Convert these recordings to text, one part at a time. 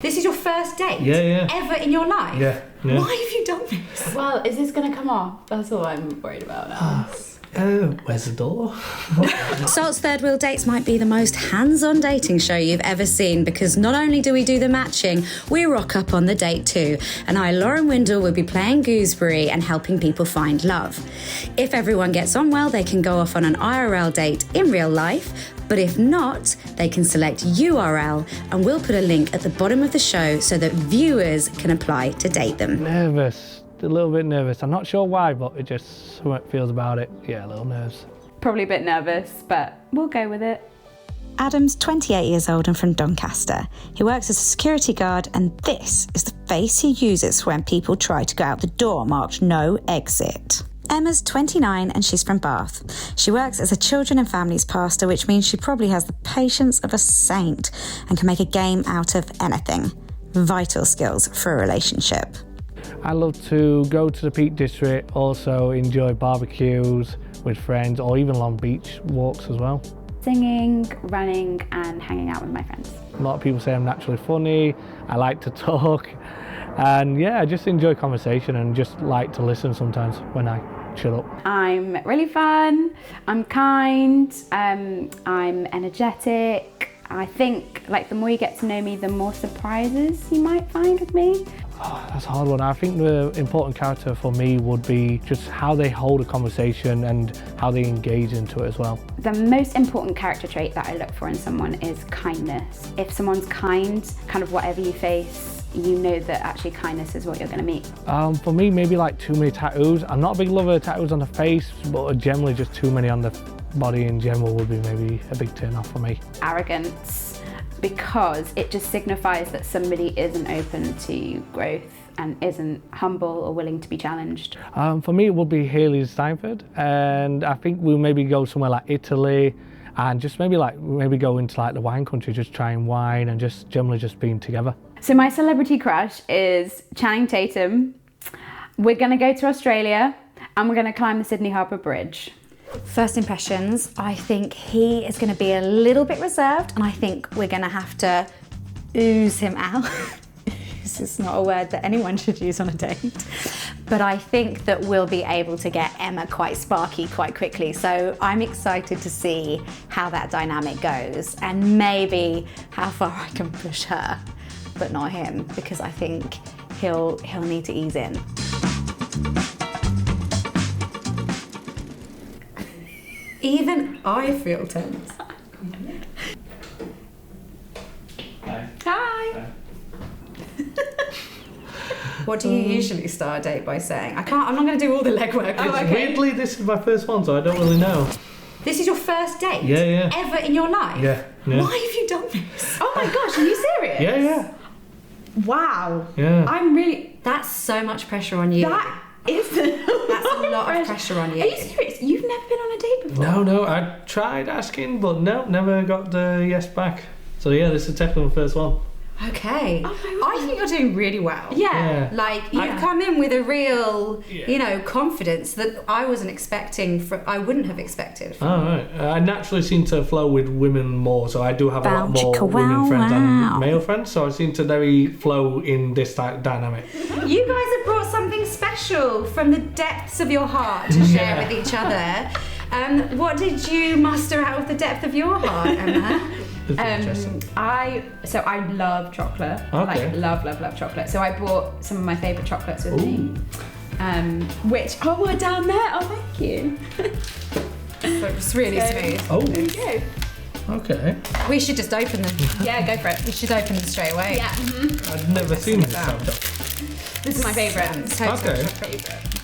This is your first date? Yeah. Ever in your life? Yeah. Why have you done this? Well, is this going to come off? That's all I'm worried about now. Where's the door? Salt's Third Wheel Dates might be the most hands-on dating show you've ever seen, because not only do we do the matching, we rock up on the date too. And I, Lauren Windle, will be playing Gooseberry and helping people find love. If everyone gets on well, they can go off on an IRL date in real life. But if not, they can select URL, and we'll put a link at the bottom of the show so that viewers can apply to date them. Nervous. A little bit nervous. I'm not sure why, but it just something feels about it. Yeah, a little nerves. Probably a bit nervous, but we'll go with it. Adam's 28 years old and from Doncaster. He works as a security guard, and this is the face he uses when people try to go out the door marked no exit. Emma's 29 and she's from Bath. She works as a children and families pastor, which means she probably has the patience of a saint and can make a game out of anything. Vital skills for a relationship. I love to go to the Peak District, also enjoy barbecues with friends or even long beach walks as well. Singing, running and hanging out with my friends. A lot of people say I'm naturally funny, I like to talk, and yeah, I just enjoy conversation and just like to listen sometimes when I chill up. I'm really fun, I'm kind, I'm energetic. I think the more you get to know me, the more surprises you might find with me. Oh, that's a hard one. I think the important character for me would be just how they hold a conversation and how they engage into it as well. The most important character trait that I look for in someone is kindness. If someone's kind, kind of whatever you face, you know that actually kindness is what you're going to meet. For me, maybe too many tattoos. I'm not a big lover of tattoos on the face, but generally just too many on the body in general would be maybe a big turn off for me. Arrogance, because it just signifies that somebody isn't open to growth and isn't humble or willing to be challenged. For me, it would be Hayley Steinford, and I think we'll maybe go somewhere like Italy and just maybe go into the wine country, just trying wine and just generally just being together. So my celebrity crush is Channing Tatum. We're going to go to Australia and we're going to climb the Sydney Harbour Bridge. First impressions, I think he is going to be a little bit reserved, and I think we're going to have to ooze him out. This is not a word that anyone should use on a date. But I think that we'll be able to get Emma quite sparky quite quickly. So I'm excited to see how that dynamic goes and maybe how far I can push her, but not him, because I think he'll need to ease in. Even I feel tense. Hi. What do you usually start a date by saying? I'm not going to do all the legwork. Oh, okay. Weirdly, this is my first one, so I don't really know. This is your first date? Yeah. Ever in your life? Yeah. Why have you done this? Oh my gosh, are you serious? Yeah. Wow. Yeah. That's so much pressure on you. That's a lot of pressure on you. Are you serious? You've never been on a date before? No, I tried asking, but no, never got the yes back. So yeah, this is definitely my first one. Okay. Oh my God. I think you're doing really well. Yeah. You've come in with a real, confidence that I wasn't expecting. I wouldn't have expected. Oh, right. I naturally seem to flow with women more, so I do have a lot more women friends than male friends, so I seem to very flow in this dynamic. You guys have brought something special from the depths of your heart to share with each other. What did you muster out of the depth of your heart, Emma? I love chocolate. Okay. Love chocolate. So I brought some of my favourite chocolates with me. We're down there. Oh, thank you. It's really smooth. Oh. There we go. Okay. We should just open them. Yeah, go for it. We should open them straight away. Yeah. Mm-hmm. I've never seen this type of This is my favourite. Okay.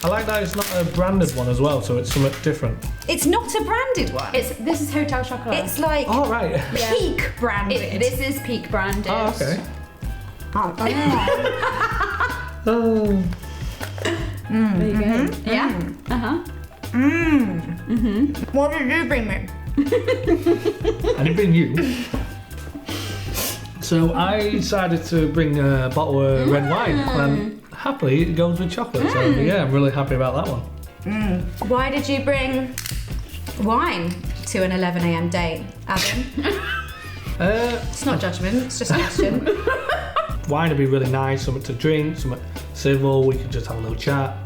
I like that it's not a branded one as well, so it's something different. It's not a branded one. This is Hotel Chocolat. It's like right. Peak branded. This is Peak branded. Oh, okay. There you go. Yeah. What did you bring me? I didn't bring you. So I decided to bring a bottle of red wine, and happily it goes with chocolate. So yeah, I'm really happy about that one. Why did you bring wine to an 11 a.m. date, Adam? It's not judgment, it's just a question. wine would be really nice, something to drink, something civil, we could just have a little chat.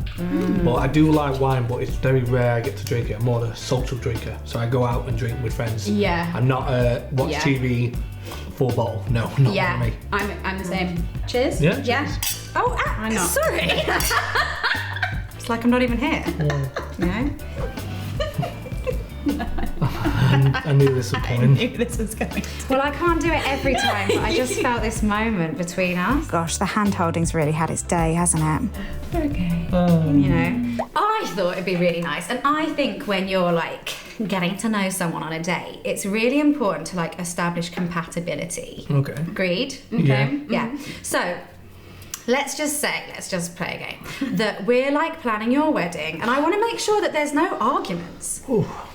But I do like wine, but it's very rare I get to drink it. I'm more a social drinker, so I go out and drink with friends. Yeah. I'm not a watch TV, full bottle. No, not me. I'm the same. Cheers. Yeah. Yeah. Oh, I'm not. sorry. It's like I'm not even here. No. I knew this was coming. This was going. Well, I can't do it every time, but I just felt this moment between us. Gosh, the hand holding's really had its day, hasn't it? Okay. You know, I thought it'd be really nice, and I think when you're like getting to know someone on a date, it's really important to like establish compatibility. Okay. Agreed? Yeah. Yeah. So let's just play a game, that we're like planning your wedding, and I want to make sure that there's no arguments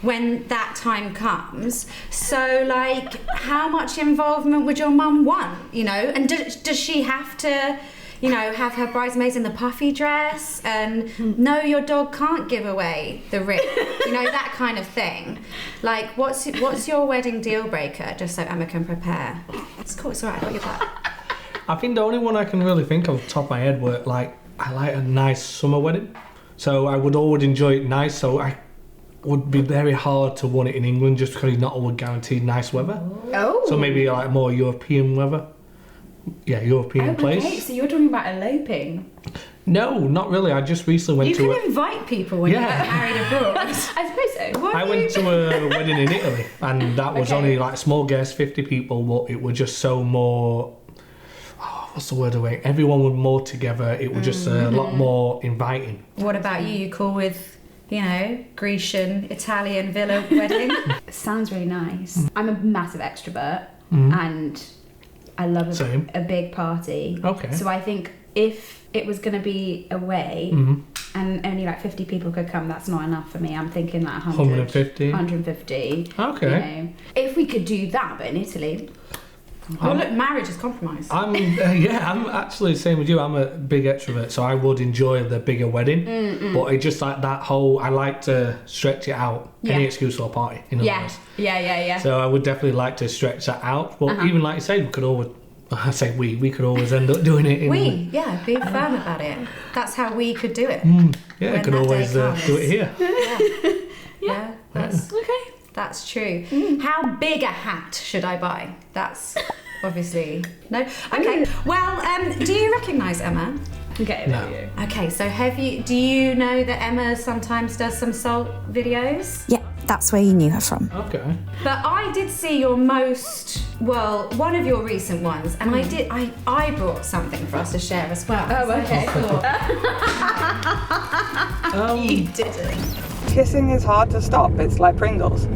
when that time comes. So like, how much involvement would your mum want, you know? And does she have to, you know, have her bridesmaids in the puffy dress, and no, your dog can't give away the ring, you know, that kind of thing. Like, what's your wedding deal breaker, just so Emma can prepare? It's cool, it's all right, I got your back. I think the only one I can really think of off the top of my head were like, I like a nice summer wedding. So I would always enjoy it nice, so I would be very hard to want it in England just because you're not always guaranteed nice weather. Oh. So maybe like more European weather. Yeah, European place. Okay, so you're talking about eloping. No, not really. I just recently went You to can invite people when you get married abroad. I suppose so. I went to a wedding in Italy, and that was only like small guests, 50 people, but it was just so more... what's the word away? Everyone was more together. It was just a lot more inviting. What about you? You cool with, you know, Grecian, Italian villa wedding? Sounds really nice. I'm a massive extrovert, and I love a big party. Okay. So I think if it was going to be away and only like 50 people could come, that's not enough for me. I'm thinking like 150. 150. Okay. You know. If we could do that, but in Italy... Well, look, marriage is compromise. I'm actually the same with you. I'm a big extrovert, so I would enjoy the bigger wedding. But it's just like that whole, I like to stretch it out. Any excuse for a party, in other words. Yeah. So I would definitely like to stretch that out. But even like you say, we could always, I say we could always end up doing it. Be firm about it. That's how we could do it. Yeah, I could always do it here. Yeah, that's okay. That's true. How big a hat should I buy? That's obviously no. Okay. Well, do you recognise Emma? Okay. No. Okay. So do you know that Emma sometimes does some salt videos? Yeah, that's where you knew her from. Okay. But I did see your one of your recent ones, and I brought something for us to share as well. Oh, okay. Cool. You didn't. Kissing is hard to stop. It's like Pringles.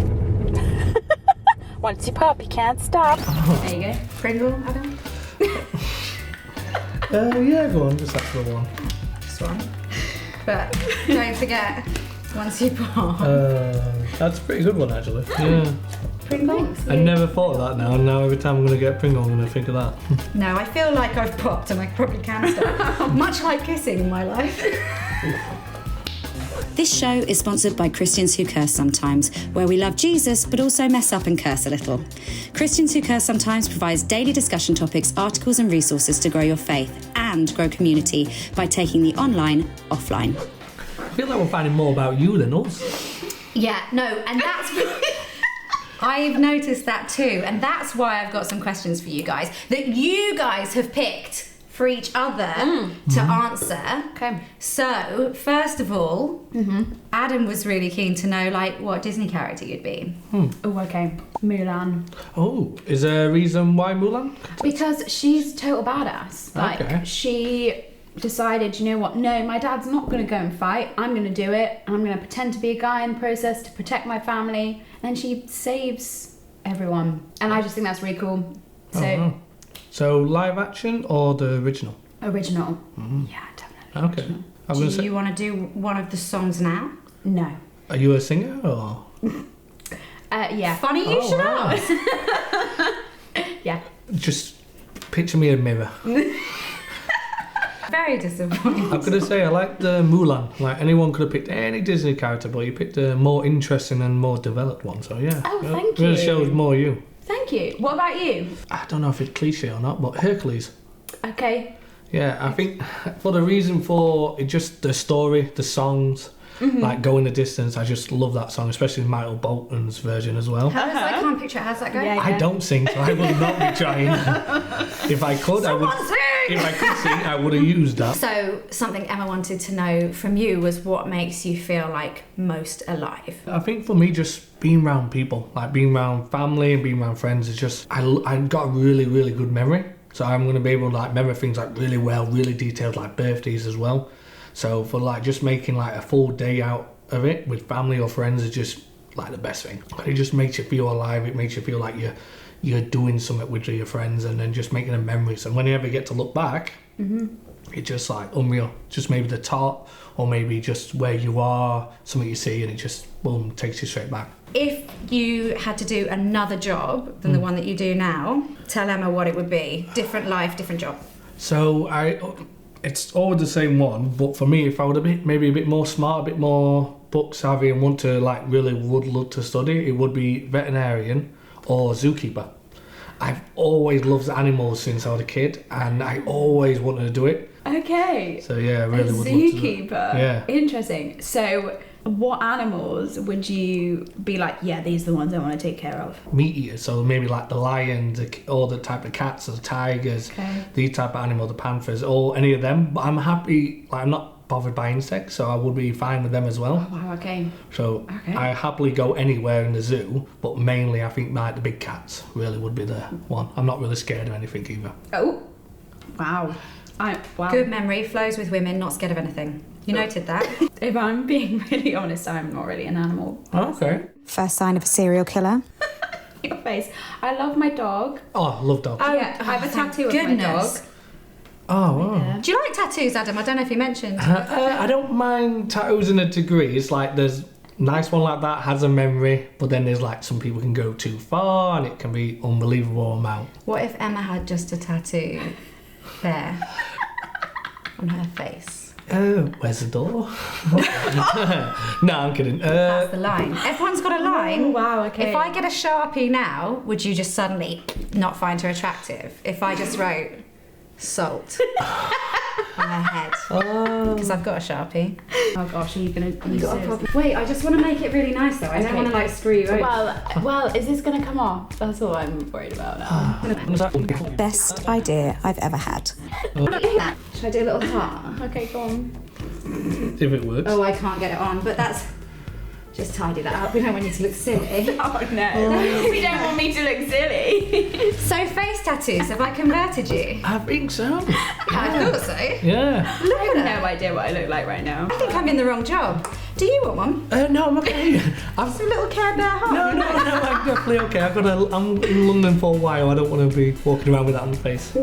Once you pop, you can't stop. There you go. Pringle, Adam? Yeah, go on, just that for one. Just one. But don't forget, once you pop. That's a pretty good one, actually. Yeah. Pringles? I never thought of that now, and now every time I'm going to get Pringle, I'm going to think of that. No, I feel like I've popped and I probably can stop. Much like kissing in my life. This show is sponsored by Christians Who Curse Sometimes, where we love Jesus but also mess up and curse a little. Christians Who Curse Sometimes provides daily discussion topics, articles and resources to grow your faith and grow community by taking the online offline. I feel like we're finding more about you than us. Yeah, no, and that's... I've noticed that too, and that's why I've got some questions for you guys that you guys have picked for each other to answer. Okay. So, first of all, Adam was really keen to know, like, what Disney character you'd be. Oh, okay. Mulan. Oh, is there a reason why Mulan? Because she's total badass. Like, she decided, you know what, no, my dad's not going to go and fight. I'm going to do it. And I'm going to pretend to be a guy in the process to protect my family. And she saves everyone. And I just think that's really cool. So... So live action or the original? Original. Yeah, definitely. Okay. Do you want to do one of the songs now? No. Are you a singer or? Yeah. Funny you should ask. Yeah. Just picture me in a mirror. Very disappointing. I'm gonna say I like the Mulan. Like anyone could have picked any Disney character, but you picked a more interesting and more developed one. So yeah. Oh, thank Really you. shows more you. Thank you. What about you? I don't know if it's cliche or not, but Hercules. Okay. Yeah, I think for the reason for it, just the story, the songs, like Going the Distance, I just love that song, especially Michael Bolton's version as well. How does I can't picture it. How's that go? Yeah. I don't sing, so I will not be trying. If I could, I would. Someone sing! If I could sing, I would have used that. So something Emma wanted to know from you was what makes you feel like most alive. I think for me, just being around people, like being around family and being around friends, is just I've got a really, really good memory. So I'm going to be able to like remember things like really well, really detailed, like birthdays as well. So for like just making like a full day out of it with family or friends is just like the best thing. It just makes you feel alive. It makes you feel like you're doing something with your friends and then just making them memories. And when you ever get to look back, it's just like unreal. Just maybe the top or maybe just where you are, something you see, and it just boom takes you straight back. If you had to do another job than the one that you do now, tell Emma what it would be. Different life, different job. So it's always the same one, but for me, if I would have been maybe a bit more smart, a bit more book savvy and want to like really would love to study, it would be veterinarian or zookeeper. I've always loved animals since I was a kid and I always wanted to do it. Okay. So yeah, I really would love to do it. Zookeeper. Yeah. Interesting. So what animals would you be like, yeah, these are the ones I want to take care of? Meat eaters, so maybe like the lions, all the type of cats, the tigers, these type of animals, the panthers, or any of them. But I'm happy, like I'm not bothered by insects, so I would be fine with them as well. Oh, wow, okay. So I happily go anywhere in the zoo, but mainly I think like the big cats really would be the one. I'm not really scared of anything either. Oh, wow. Wow. Good memory, flows with women, not scared of anything. You noted that? If I'm being really honest, I'm not really an animal. Okay. First sign of a serial killer? Your face. I love my dog. Oh, I love dogs. Yeah, I have a tattoo of my dog. Oh, wow. Yeah. Do you like tattoos, Adam? I don't know if you mentioned. I don't mind tattoos in a degree. It's like there's nice one like that has a memory, but then there's like some people can go too far and it can be unbelievable amount. What if Emma had just a tattoo there on her face? Where's the door? No, I'm kidding. That's the line. Everyone's got a line. Oh, wow, okay. If I get a Sharpie now, would you just suddenly not find her attractive? If I just wrote salt on her head. Because I've got a Sharpie. Oh gosh, are you gonna use it? Wait, I just want to make it really nice though. I don't want to like screw you over. Well, is this gonna come off? That's all I'm worried about now. Best idea I've ever had. Should I do a little heart? Okay, go on. If it works. Oh, I can't get it on, but that's... Just tidy that up. We don't want you to look silly. Oh no, we don't want me to look silly. So face tattoos, have I converted you? I think so. I thought so. Yeah. I have no idea what I look like right now. I think I'm in the wrong job. Do you want one? No, I'm okay. It's a little Care Bear heart. No, I'm definitely okay. I'm in London for a while. I don't want to be walking around with that on the face.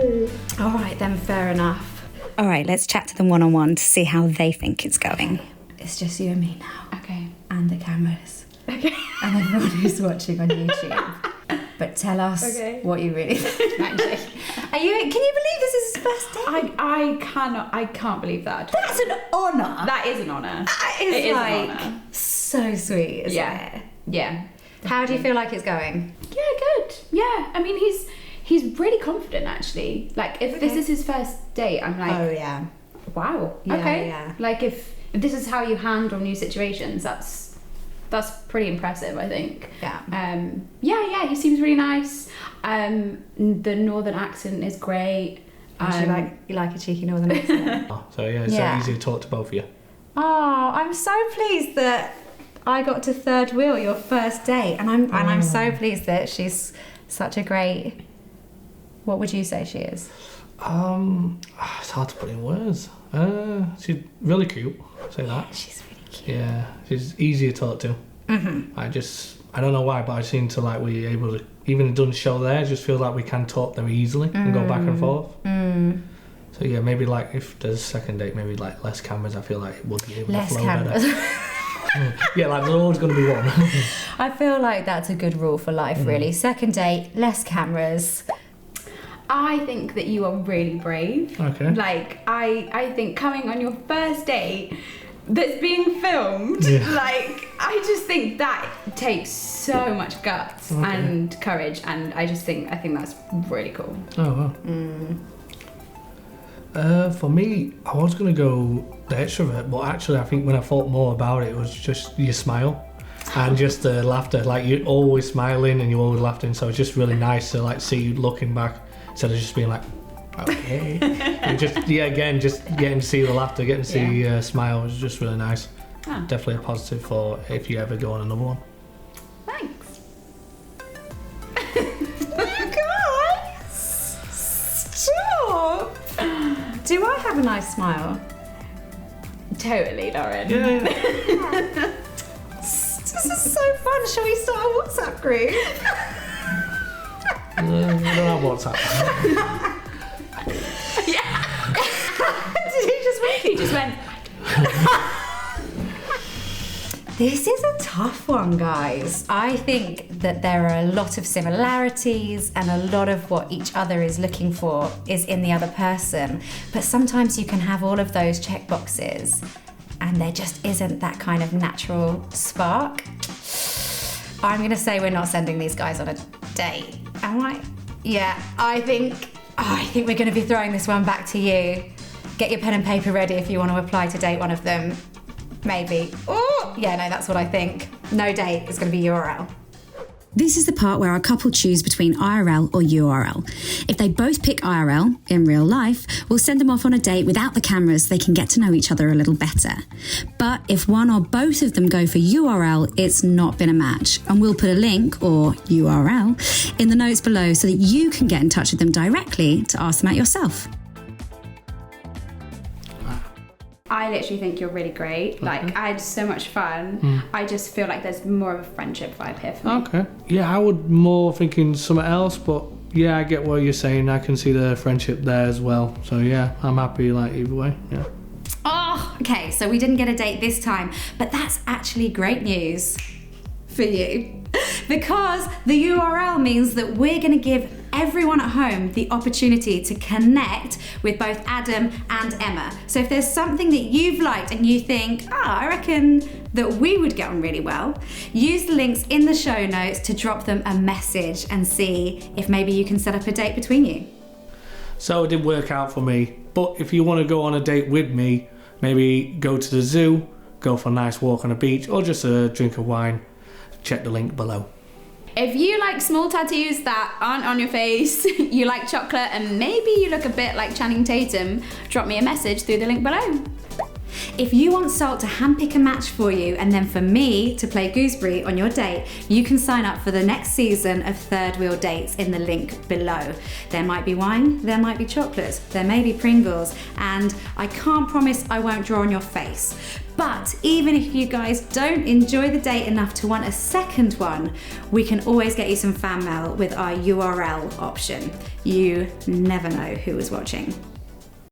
All right then, fair enough. All right, let's chat to them one-on-one to see how they think it's going. It's just you and me now. Okay. And the cameras. Okay. And everyone who's watching on YouTube. But tell us what you really think. Can you believe this is his first date? I can't believe that. That's an honour. That is an honour. It is an like honour. so sweet, isn't it? Yeah. How do you feel like it's going? Yeah, good. Yeah. I mean, he's really confident actually. Like if this is his first date, I'm like, Oh yeah. wow. Yeah, okay. yeah. Like if this is how you handle new situations, that's pretty impressive, I think. Yeah. Yeah, he seems really nice. The northern accent is great. You like a cheeky northern accent. So yeah, it's so easy to talk to both of you. Oh, I'm so pleased that I got to third wheel your first date, and I'm so pleased that she's such a great. What would you say she is? It's hard to put in words. She's really cute. I'll say that. She's really cute. Yeah, she's easy to talk to. Mm-hmm. I don't know why, but I seem to like we're able to, even done the show there, I just feel like we can talk very easily and go back and forth. So yeah, maybe like if there's a second date, maybe like less cameras, I feel like it would be able to flow better. Yeah, like there's always going to be one. I feel like that's a good rule for life, really. Second date, less cameras. I think that you are really brave. Okay. Like, I think coming on your first date that's being filmed, like, I just think that takes so much guts and courage, and I think that's really cool. Oh, wow. For me, I was going to go the extrovert, but actually I think when I thought more about it, it was just your smile and just the laughter. Like, you're always smiling and you're always laughing, so it's just really nice to like see you looking back instead of just being like, okay. And just again, just getting to see the laughter, getting to see smile was just really nice. Definitely a positive for if you ever go on another one. Thanks. Guys, stop. Do I have a nice smile? Totally, Lauren. Yeah. This is so fun. Shall we start a WhatsApp group? I don't know WhatsApp. Did he just wink? He just went. This is a tough one, guys. I think that there are a lot of similarities and a lot of what each other is looking for is in the other person. But sometimes you can have all of those check boxes and there just isn't that kind of natural spark. I'm gonna say we're not sending these guys on a date. Am I? Yeah, I think we're gonna be throwing this one back to you. Get your pen and paper ready if you want to apply to date one of them. Maybe. Oh, yeah, no, that's what I think. No date, it's going to be URL. This is the part where our couple choose between IRL or URL. If they both pick IRL, in real life, we'll send them off on a date without the cameras so they can get to know each other a little better. But if one or both of them go for URL, it's not been a match. And we'll put a link, or URL, in the notes below so that you can get in touch with them directly to ask them out yourself. I literally think you're really great. Like, I had so much fun. I just feel like there's more of a friendship vibe here for me. Okay. Yeah, I would more thinking something else, but yeah, I get what you're saying. I can see the friendship there as well. So yeah, I'm happy like either way. Yeah. Oh, okay, so we didn't get a date this time, but that's actually great news for you. Because the URL means that we're going to give everyone at home the opportunity to connect with both Adam and Emma. So if there's something that you've liked and you think, I reckon that we would get on really well, use the links in the show notes to drop them a message and see if maybe you can set up a date between you. So it didn't work out for me, but if you want to go on a date with me, maybe go to the zoo, go for a nice walk on a beach, or just a drink of wine, check the link below. If you like small tattoos that aren't on your face, you like chocolate, and maybe you look a bit like Channing Tatum, drop me a message through the link below. If you want Salt to handpick a match for you and then for me to play Gooseberry on your date, you can sign up for the next season of Third Wheel Dates in the link below. There might be wine, there might be chocolates, there may be Pringles, and I can't promise I won't draw on your face. But even if you guys don't enjoy the date enough to want a second one, we can always get you some fan mail with our URL option. You never know who is watching.